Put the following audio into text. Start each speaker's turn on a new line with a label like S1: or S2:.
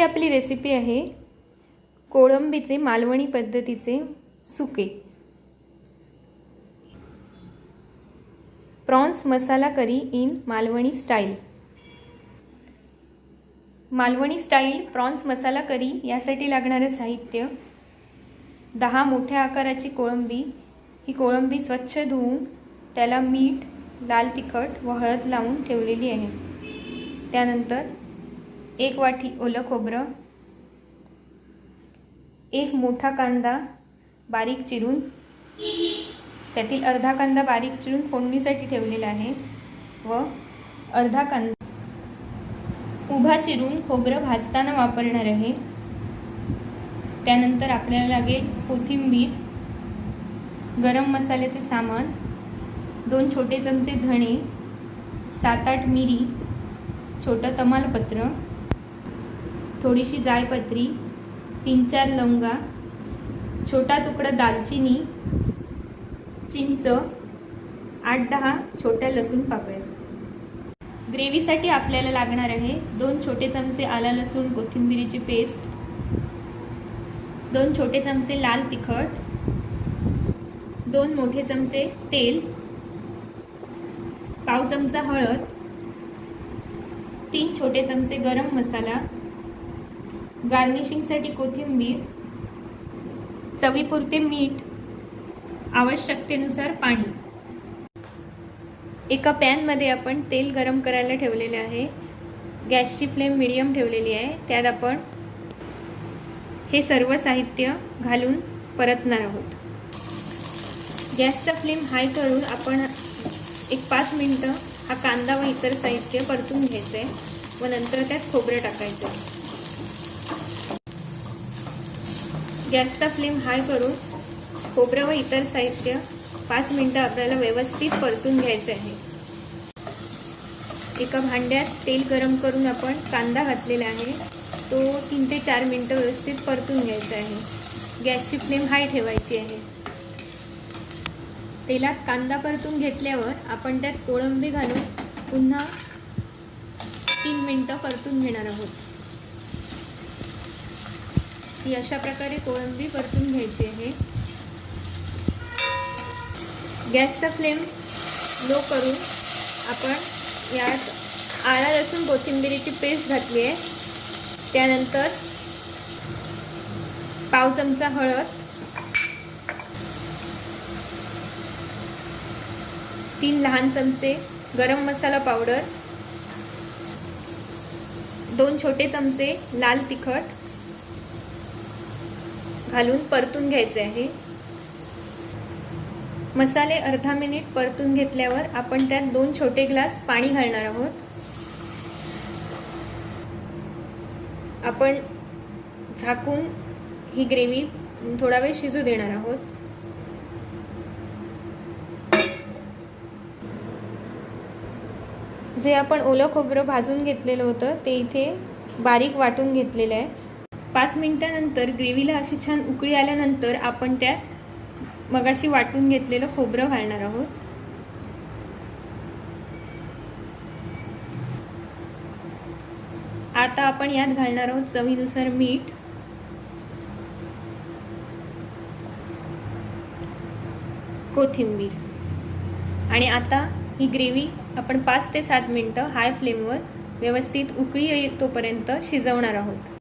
S1: आपली रेसिपी आहे कोळंबीचे मालवणी पद्धतीचे सुके. Prawns masala curry in Malvani style. Malvani style prawns masala curry यासाठी लागणारे साहित्य: 10 मोठ्या आकाराची कोळंबी. ही कोळंबी स्वच्छ धुवून त्याला मीठ, लाल तिखट व हळद लावून ठेवलेली आहे. त्यानंतर 1 वाटी ओलं खोबरं, 1 मोठा कांदा बारीक चिरून, त्यातील अर्धा कांदा बारीक चिरून फोडणीसाठी ठेवलेला आहे व अर्धा कांदा उभा चिरून खोबरं भाजताना वापरणार आहे. त्यानंतर आपल्याला लागेल कोथिंबीर, गरम मसाल्याचे सामान, 2 छोटे चमचे धणे, 7-8 मिरी, छोटं तमालपत्र, थोडीशी जायपत्री, 3-4 लवंगा, छोटा तुकडा दालचिनी, चिंच, 8-10 छोट्या लसूण पाकळ्या. ग्रेव्हीसाठी आपल्याला लागणार आहे 2 छोटे चमचे आला लसूण कोथिंबीरीची पेस्ट, 2 छोटे चमचे लाल तिखट, 2 मोठे चमचे तेल, पाव चमचा हळद, 3 छोटे चमचे गरम मसाला, गार्निशिंगसाठी कोथिंबीर, चवीपुरते मीठ, आवश्यकतेनुसार पाणी. एका पॅनमध्ये आपण तेल गरम करायला ठेवलेले आहे. गॅसची फ्लेम मीडियम ठेवलेली आहे. त्यात आपण हे सर्व साहित्य घालून परतणार आहोत. गॅसचा फ्लेम हाय करून आपण 5 मिनिटं हा कांदा व इतर साहित्य परतून घ्यायचे व नंतर त्यात खोबरं टाकायचं. गॅसचा फ्लेम हाय करून खोबरं व इतर साहित्य 5 मिनिटं आपल्याला व्यवस्थित परतून घ्यायचे आहे. एका भांड्यात तेल गरम करून आपण कांदा घातलेला आहे. तो 3 ते 4 मिनिटं व्यवस्थित परतून घ्यायचा आहे. गॅसची फ्लेम हाय ठेवायची आहे. तेलात कांदा परतून घेतल्यावर आपण त्यात कोळंबी घालून पुन्हा 3 मिनिटं परतून घेणार आहोत. ही अशा प्रकारे कोळंबी परतून घ्यायची आहे. गॅसचा फ्लेम लो करून आपण यात आला लसूण कोथिंबीरीची पेस्ट घातली आहे. त्यानंतर पाव चमचा हळद, 3 लहान चमचे गरम मसाला पावडर, 2 छोटे चमचे लाल तिखट घालून परतून घ्यायचे आहे. मसाले अर्धा मिनिट परतून घेतल्यावर आपण त्यात 2 छोटे ग्लास पाणी घालणार आहोत. आपण झाकून ही ग्रेव्ही थोडा वेळ शिजू देणार आहोत. जे आपण ओलं खोबरं भाजून घेतलेलं होतं ते इथे बारीक वाटून घेतलेलं आहे. 5 मिनिटांनंतर ग्रेव्हीला अशी छान उकळी आल्यानंतर आपण त्यात मगाशी वाटून घेतलेलं खोबरं घालणार आहोत. आता आपण यात घालणार आहोत चवीनुसार मीठ, कोथिंबीर आणि आता ही ग्रेव्ही आपण 5 ते 7 मिनिटं हाय फ्लेमवर व्यवस्थित उकळी येतोपर्यंत शिजवणार आहोत.